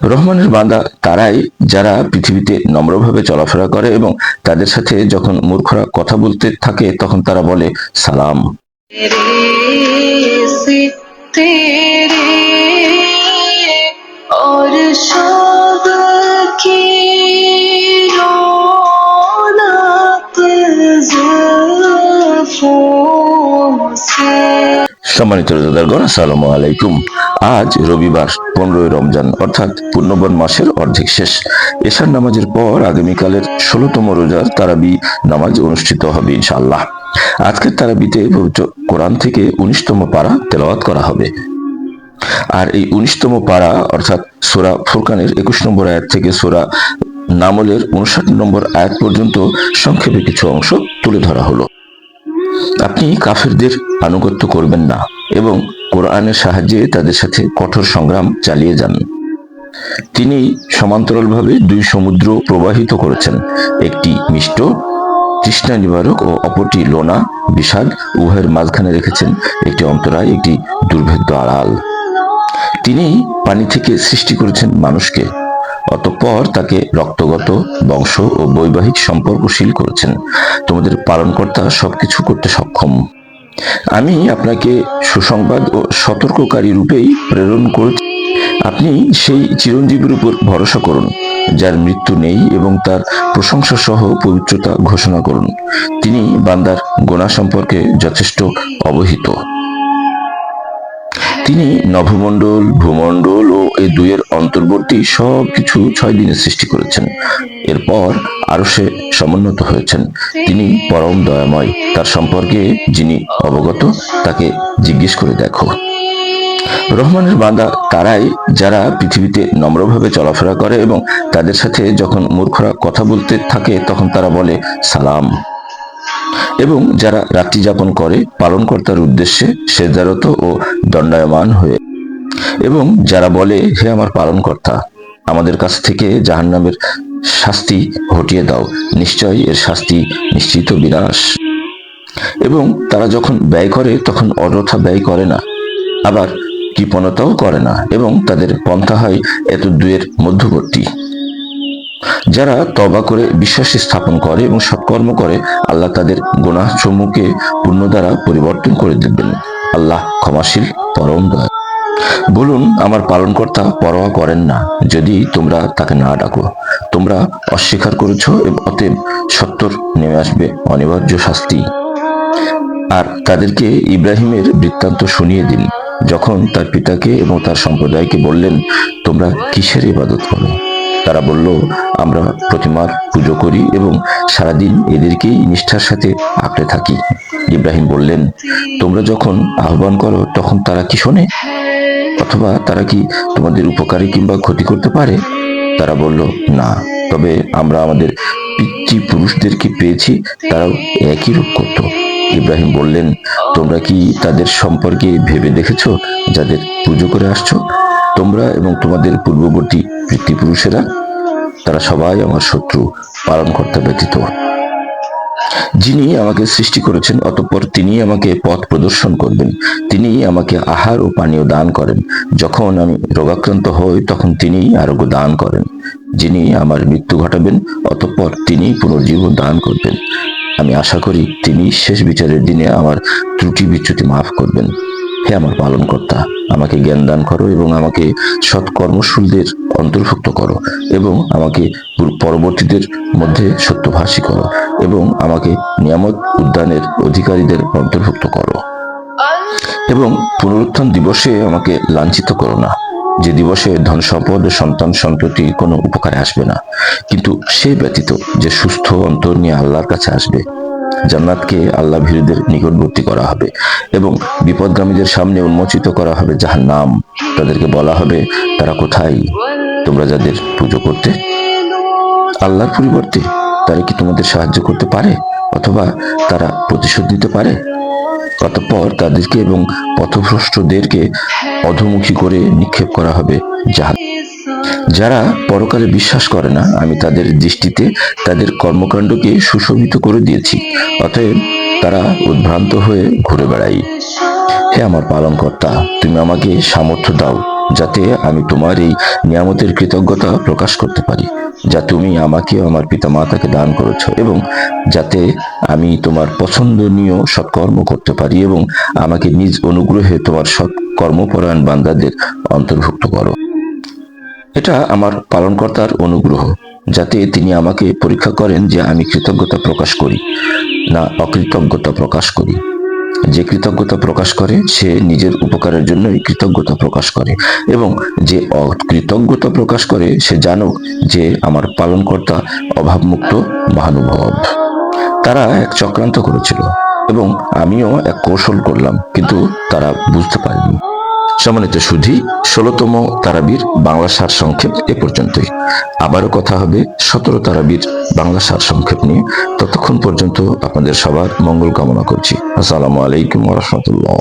রহমানের বান্দা তারাই যারা পৃথিবীতে নম্রভাবে চলাফেরা করে এবং তাদের সাথে যখন মূর্খরা কথা বলতে থাকে তখন তারা বলে সালাম। সম্মানিত রোজাদারগণ, আসসালামু আলাইকুম। আজ রবিবার 15 রমজান অর্থাৎ পূর্ণবন মাসের অর্ধেক শেষ। এশার নামাজের পর আগামীকালের 16তম রোজার তারাবি নামাজ অনুষ্ঠিত হবে ইনশাআল্লাহ। আজকের তারাবিতে পবিত্র কোরআন থেকে 19তম পারা তেলাওয়াত করা হবে। আর এই 19তম পারা অর্থাৎ সূরা ফুরকানের 21 নম্বর আয়াত থেকে সূরা নামলের 59 নম্বর আয়াত পর্যন্ত সংক্ষেপে কিছু অংশ তুলে ধরা হলো। আপনি কাফেরদের আনুগত্য করবেন না এবং কোরআনের সাহায্যে তাদের সাথে কঠোর সংগ্রাম চালিয়ে যান। তিনি সমান্তরালভাবে দুই সমুদ্র প্রবাহিত করেছেন, একটি মিষ্ট তৃষ্ণা নিবারক ও অপরটি লোনা বিষাদ। উভয়ের মাঝখানে রেখেছেন একটি অন্তরায়, একটি দুর্ভেদ্য আড়াল। তিনি পানি থেকে সৃষ্টি করেছেন মানুষকে, অতঃপর তাকে রক্তগত, বংশ ও বৈবাহিক সম্পর্কশীল করেছেন। তোমাদের পালনকর্তা সবকিছু করতে সক্ষম। আমি আপনাকে সুসংবাদ ও সতর্ককারী রূপেই প্রেরণ করেছি। আপনি সেই চিরঞ্জীবীর উপর ভরসা করুন যার মৃত্যু নেই এবং তার প্রশংসা সহ পবিত্রতা ঘোষণা করুন। তিনি বান্দার গোনা সম্পর্কে যথেষ্ট অবহিত। তিনি নভমণ্ডল, ভূমণ্ডল ও এই দুইয়ের অন্তর্বর্তী সবকিছু 6 দিনে সৃষ্টি করেছেন। এরপর আরো সে সমুন্নত হয়েছেন। তিনি পরম দয়াময়। তার সম্পর্কে যিনি অবগত তাকে জিজ্ঞেস করে দেখো। রহমানের বান্দা তারাই যারা পৃথিবীতে নম্রভাবে চলাফেরা করে এবং তাদের সাথে যখন মূর্খরা কথা বলতে থাকে তখন তারা বলে সালাম। এবং যারা রাত্রি যাপন করে পালনকর্তার উদ্দেশ্যে সেজদারত ও দণ্ডায়মান হয়ে, এবং যারা বলে হে আমার পালনকর্তা, আমাদের কাছ থেকে জাহান্নামের শাস্তি হটিয়ে দাও, নিশ্চয় এর শাস্তি নিশ্চিত বিনাশ। এবং তারা যখন ব্যয় করে তখন অযথা ব্যয় করে না, আবার কৃপণতাও করে না, এবং তাদের পন্থা হয় এত দুয়ের মধ্যবর্তী। যারা তওবা করে বিশ্বাস স্থাপন করে এবং সৎকর্ম করে, আল্লাহ তাদের গুনাহ সমূহকে পুণ্য দ্বারা পরিবর্তন করে দেবেন। আল্লাহ ক্ষমাশীল, পরম দয়া। বলুন, আমার পালনকর্তা পরোয়া করেন না যদি তোমরা তাকে না ডাকো। তোমরা অস্বীকার করেছ, অতএব সত্তর নেমে আসবে অনিবার্য শাস্তি। আর তাদেরকে ইব্রাহিমের বৃত্তান্ত শুনিয়ে দিন, যখন তার পিতাকে এবং তার সম্প্রদায়কে বললেন, তোমরা কিসের ইবাদত করো? তারা বলল, আমরা প্রতিমার পুজো করি এবং সারাদিন এদেরকেই নিষ্ঠার সাথে আঁকড়ে থাকি। ইব্রাহিম বললেন, তোমরা যখন আহ্বান করো তখন তারা কি শোনে? অথবা তারা কি তোমাদের উপকারী কিংবা ক্ষতি করতে পারে? তারা বলল, না, তবে আমরা আমাদের পিতৃপুরুষদেরকে পেয়েছি, তারাও একই রূপ করত। ইব্রাহিম বললেন, তোমরা কি তাদের সম্পর্কে ভেবে দেখেছো যাদের পুজো করে আসছো? তোমরা এবং তোমাদের পূর্ববর্তী পিতৃপুরুষেরা, তারা সবাই আমার শত্রু, পালনকর্তা ব্যতীত। যিনি আমাকে সৃষ্টি করেছেন, অতঃপর তিনি আমাকে পথ প্রদর্শন করবেন। তিনি আমাকে আহার ও পানীয় দান করেন। যখন আমি রোগাক্রান্ত হই তখন তিনি আরোগ্য দান করেন। যিনি আমার মৃত্যু ঘটাবেন, অতঃপর তিনি পুনর্জীবন দান করবেন। আমি আশা করি তিনি শেষ বিচারের দিনে আমার ত্রুটি বিচ্যুতি মাফ করবেন। হে আমার পালনকর্তা, আমাকে জ্ঞান দান করো এবং আমাকে সৎকর্মশীলদের অন্তর্ভুক্ত করো, এবং আমাকে পরবর্তীদের মধ্যে সত্যভাষী করো, এবং আমাকে নিয়ামত উদ্যানের অধিকারীদের অন্তর্ভুক্ত করো। এবং পুনরুত্থান দিবসে আমাকে লাঞ্ছিত করো না, যে দিবসে ধন সম্পদ ও সন্তান সন্ততি কোনো উপকারে আসবে না, কিন্তু সে ব্যতীত যে সুস্থ অন্তর নিয়ে আল্লাহর কাছে আসবে। জান্নাতকে আল্লাহ ভীরুদের নিকটবর্তী করা হবে এবং বিপদগামীদের সামনে উন্মোচিত করা হবে জাহান্নাম। তাদেরকে বলা হবে, তারা কোথায়? তোমরা যাদের পুজো করতে আল্লাহর পরিবর্তে, তারা কি তোমাদের সাহায্য করতে পারে অথবা তারা প্রতিশোধ নিতে পারে? অতঃপর তাদেরকে এবং পথভ্রষ্টদেরকে অধোমুখী করে নিক্ষেপ করা হবে জাহান্নামে। যারা পরকালে বিশ্বাস করে না, আমি তাদের দৃষ্টিতে তাদের কর্মকাণ্ডকে সুশোভিত করে দিয়েছি, অতএব তারা উদ্ভ্রান্ত হয়ে ঘুরে বেড়ায়। হে আমার পালনকর্তা, তুমি আমাকে সামর্থ্য দাও যাতে আমি তোমার এই নিয়ামতের কৃতজ্ঞতা প্রকাশ করতে পারি, যা তুমি আমাকে আমার পিতামাতাকে দান করেছো, এবং যাতে আমি তোমার পছন্দনীয় সৎকর্ম করতে পারি এবং আমাকে নিজ অনুগ্রহে তোমার সৎ কর্মপরায়ণ বান্দাদের অন্তর্ভুক্ত করো। এটা আমার পালনকর্তার অনুগ্রহ, যাতে তিনি আমাকে পরীক্ষা করেন যে আমি কৃতজ্ঞতা প্রকাশ করি না অকৃতজ্ঞতা প্রকাশ করি। যে কৃতজ্ঞতা প্রকাশ করে সে নিজের উপকারের জন্যই কৃতজ্ঞতা প্রকাশ করে, এবং যে অকৃতজ্ঞতা প্রকাশ করে সে জানুক যে আমার পালনকর্তা অভাবমুক্ত মহানুভব। তারা এক চক্রান্ত করেছিল এবং আমিও এক কৌশল করলাম, কিন্তু তারা বুঝতে পারেনি। সম্মানিত সুধী, 16তম তারাবির বাংলা সার সংক্ষেপ এ পর্যন্তই। আবারও কথা হবে 17 তারাবির বাংলা সার সংক্ষেপ নিয়ে। ততক্ষণ পর্যন্ত আপনাদের সবার মঙ্গল কামনা করছি। আসসালামু আলাইকুম ওয়া রাহমাতুল্লাহ।